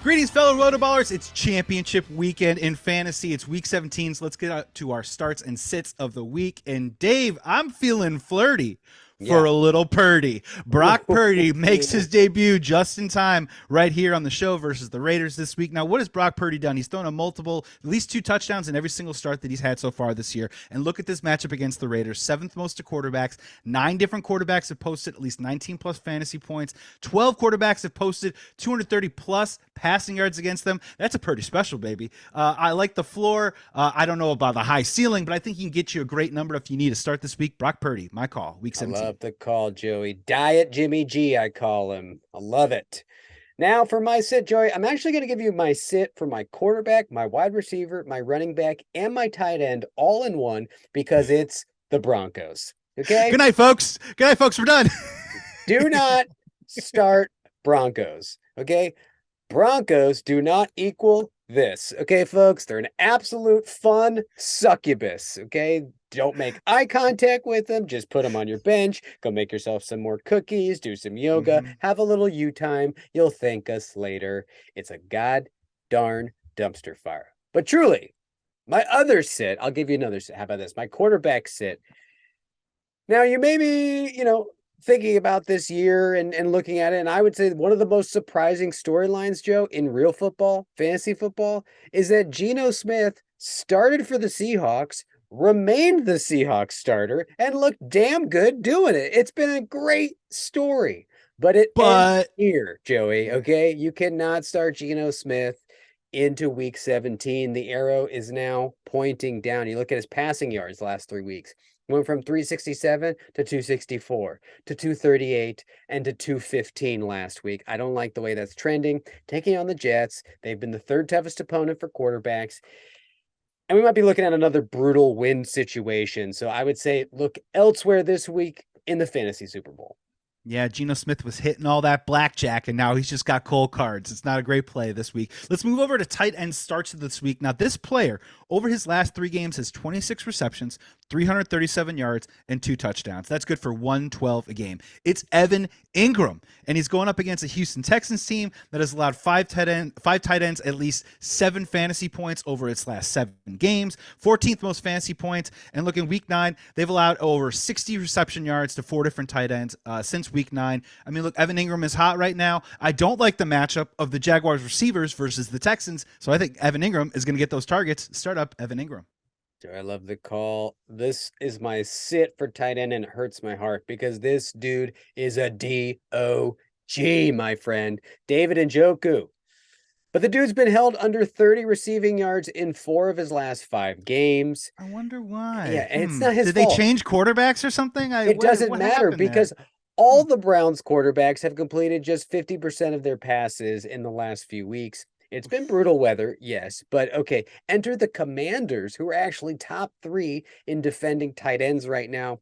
Greetings, fellow RotoBallers. It's championship weekend in fantasy. It's week 17, so let's get out to our starts and sits of the week. And Dave, I'm feeling flirty for a little Purdy. Brock Purdy makes his debut just in time right here on the show versus the Raiders this week. Now, what has Brock Purdy done? He's thrown at least 2 touchdowns in every single start that he's had so far this year. And look at this matchup against the Raiders. 7th most to quarterbacks. 9 different quarterbacks have posted at least 19 plus fantasy points. 12 quarterbacks have posted 230 plus passing yards against them. That's a Purdy special, baby. I like the floor. I don't know about the high ceiling, but I think he can get you a great number if you need to start this week. Brock Purdy, my call, week 17. The call, Joey. Diet Jimmy G, I call him. I love it. Now for my sit, Joey, I'm actually going to give you my sit for my quarterback, my wide receiver, my running back, and my tight end all in one because it's the Broncos. Okay? Good night, folks. Good night, folks. We're done. Do not start Broncos. Okay? Broncos do not equal this. Okay, folks? They're an absolute fun succubus. Okay? Don't make eye contact with them. Just put them on your bench. Go make yourself some more cookies. Do some yoga. Have a little you time. You'll thank us later. It's a god darn dumpster fire. But truly, my other sit, I'll give you another sit. How about this? My quarterback sit. Now, you may be, thinking about this year and looking at it, and I would say one of the most surprising storylines, Joe, in real football, fantasy football, is that Geno Smith started for the Seahawks, remained the Seahawks starter, and looked damn good doing it. It's been a great story, but ends here, Joey, okay? You cannot start Geno Smith into week 17. The arrow is now pointing down. You look at his passing yards the last 3 weeks. Went from 367 to 264 to 238 and to 215 last week. I don't like the way that's trending. Taking on the Jets, they've been the 3rd toughest opponent for quarterbacks. And we might be looking at another brutal win situation. So I would say look elsewhere this week in the fantasy Super Bowl. Yeah, Geno Smith was hitting all that blackjack, and now he's just got cold cards. It's not a great play this week. Let's move over to tight end starts of this week. Now, this player, over his last 3 games, has 26 receptions, 337 yards, and 2 touchdowns. That's good for 112 a game. It's Evan Ingram, and he's going up against a Houston Texans team that has allowed 5 tight ends at least 7 fantasy points over its last 7 games, 14th most fantasy points, and look in week 9, they've allowed over 60 reception yards to 4 different tight ends since week 9. I mean, look, Evan Ingram is hot right now. I don't like the matchup of the Jaguars receivers versus the Texans, so I think Evan Ingram is going to get those targets. Start up Evan Ingram. I love the call. This is my sit for tight end, and it hurts my heart because this dude is a DOG, my friend. David Njoku. But the dude's been held under 30 receiving yards in 4 of his last 5 games. I wonder why. Yeah, and it's not his fault. Did they change quarterbacks or something? It doesn't matter because all the Browns quarterbacks have completed just 50% of their passes in the last few weeks. It's been brutal weather, yes, but okay. Enter the Commanders, who are actually top 3 in defending tight ends right now.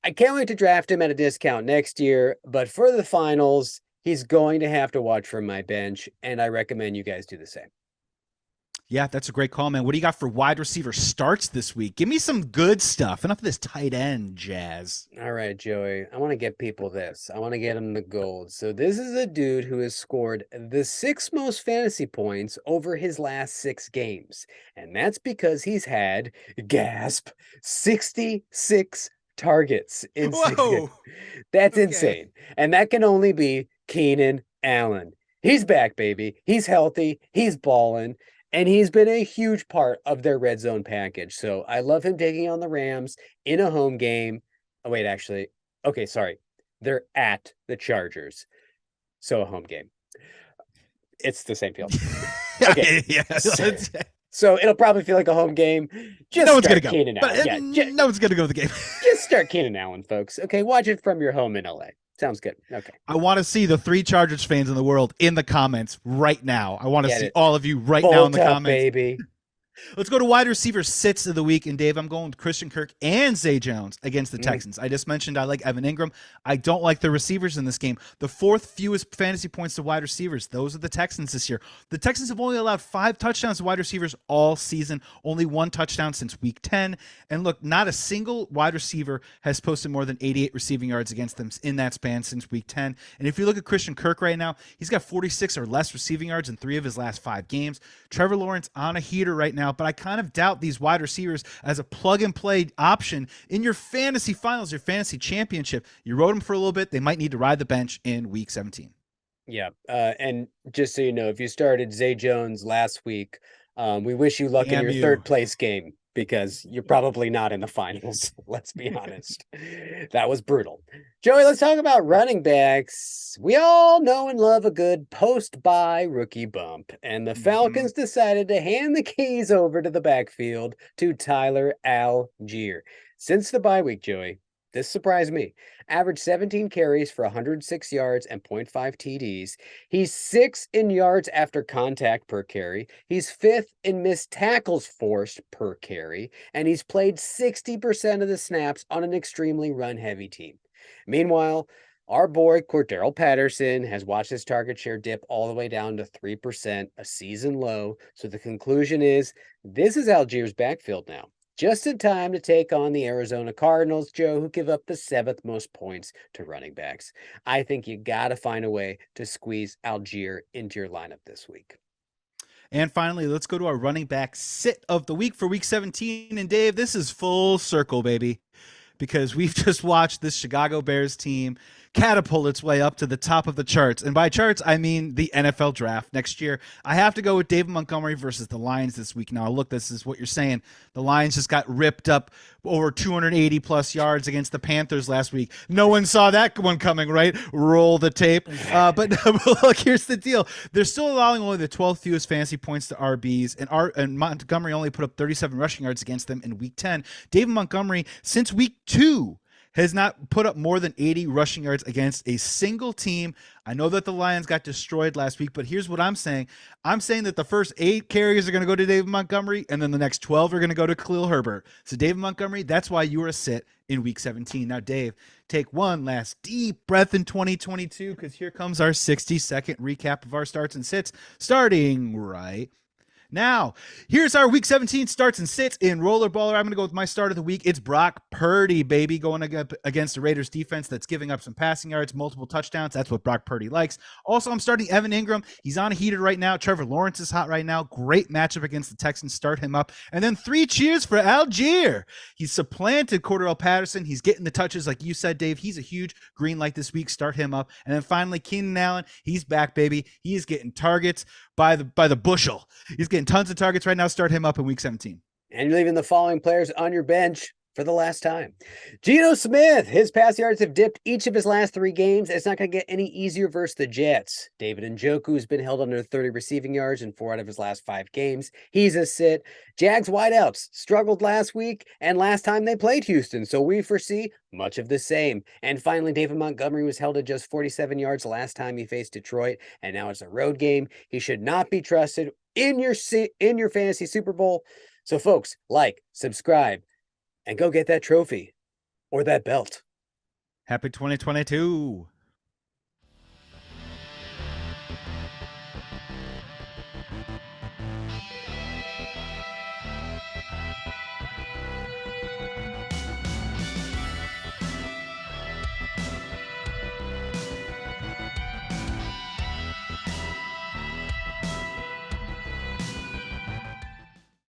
I can't wait to draft him at a discount next year, but for the finals, he's going to have to watch from my bench, and I recommend you guys do the same. Yeah, that's a great call, man. What do you got for wide receiver starts this week? Give me some good stuff. Enough of this tight end jazz. All right, Joey. I want to get people this. I want to get them the gold. So this is a dude who has scored the 6th most fantasy points over his last 6 games. And that's because he's had, gasp, 66 targets. Whoa. That's insane. And that can only be Keenan Allen. He's back, baby. He's healthy. He's balling. And he's been a huge part of their red zone package. So I love him taking on the Rams in a home game. Oh, wait, actually. Okay, sorry. They're at the Chargers. So a home game. It's the same field. Okay. Yeah. So it'll probably feel like a home game. Just no one's going to go. Keenan Allen. No one's going to go to the game. Just start Keenan Allen, folks. Okay, watch it from your home in LA. Sounds good. Okay. I want to see the 3 Chargers fans in the world in the comments right now. I want to see it. all of you right Bolt now in the up, comments. baby. Let's go to wide receiver sits of the week. And Dave, I'm going with Christian Kirk and Zay Jones against the Texans. I just mentioned I like Evan Ingram. I don't like the receivers in this game. The fourth fewest fantasy points to wide receivers. Those are the Texans this year. The Texans have only allowed 5 touchdowns to wide receivers all season, only 1 touchdown since week 10. And look, not a single wide receiver has posted more than 88 receiving yards against them in that span since week 10. And if you look at Christian Kirk right now, he's got 46 or less receiving yards in 3 of his last 5 games. Trevor Lawrence on a heater right now, but I kind of doubt these wide receivers as a plug and play option in your fantasy finals, your fantasy championship. You rode them for a little bit. They might need to ride the bench in week 17. Yeah. And just so you know, if you started Zay Jones last week, we wish you luck in your third place game because you're probably not in the finals. Let's be honest. That was brutal. Joey, let's talk about running backs. We all know and love a good post-bye rookie bump, and the Falcons decided to hand the keys over to the backfield to Tyler Algier. Since the bye week, Joey, this surprised me. Averaged 17 carries for 106 yards and 0.5 TDs. He's 6th in yards after contact per carry. He's 5th in missed tackles forced per carry. And he's played 60% of the snaps on an extremely run-heavy team. Meanwhile, our boy Cordero Patterson has watched his target share dip all the way down to 3%, a season low. So the conclusion is this is Algier's backfield now. Just in time to take on the Arizona Cardinals, Joe, who give up the 7th most points to running backs. I think you got to find a way to squeeze Algier into your lineup this week. And finally, let's go to our running back sit of the week for week 17. And Dave, this is full circle, baby, because we've just watched this Chicago Bears team catapult its way up to the top of the charts. And by charts, I mean the NFL draft next year. I have to go with David Montgomery versus the Lions this week. Now, look, this is what you're saying. The Lions just got ripped up over 280 plus yards against the Panthers last week. No one saw that one coming, right? Roll the tape. But look, here's the deal. They're still allowing only the 12th fewest fantasy points to RBs, and Montgomery only put up 37 rushing yards against them in week 10. David Montgomery, since week 2, has not put up more than 80 rushing yards against a single team. I know that the Lions got destroyed last week, but here's what I'm saying. I'm saying that the first 8 carries are going to go to David Montgomery, and then the next 12 are going to go to Khalil Herbert. So David Montgomery, that's why you are a sit in week 17. Now, Dave, take one last deep breath in 2022, because here comes our 60-second recap of our starts and sits, starting right now. Here's our week 17 starts and sits in RotoBaller. I'm going to go with my start of the week. It's Brock Purdy, baby, going against the Raiders defense that's giving up some passing yards, multiple touchdowns. That's what Brock Purdy likes. Also, I'm starting Evan Ingram. He's on a heater right now. Trevor Lawrence is hot right now. Great matchup against the Texans. Start him up. And then 3 cheers for Algier. He's supplanted Cordero Patterson. He's getting the touches like you said, Dave. He's a huge green light this week. Start him up. And then finally, Keenan Allen. He's back, baby. He is getting targets by the bushel. He's getting tons of targets right now. Start him up in week 17. And you're leaving the following players on your bench for the last time. Geno Smith, his pass yards have dipped each of his last 3 games. It's not going to get any easier versus the Jets. David Njoku has been held under 30 receiving yards in 4 out of his last 5 games. He's a sit. Jags wideouts struggled last week and last time they played Houston, so we foresee much of the same. And finally, David Montgomery was held at just 47 yards last time he faced Detroit, and now it's a road game. He should not be trusted in your fantasy Super Bowl. So folks, like, subscribe, and go get that trophy or that belt. Happy 2022.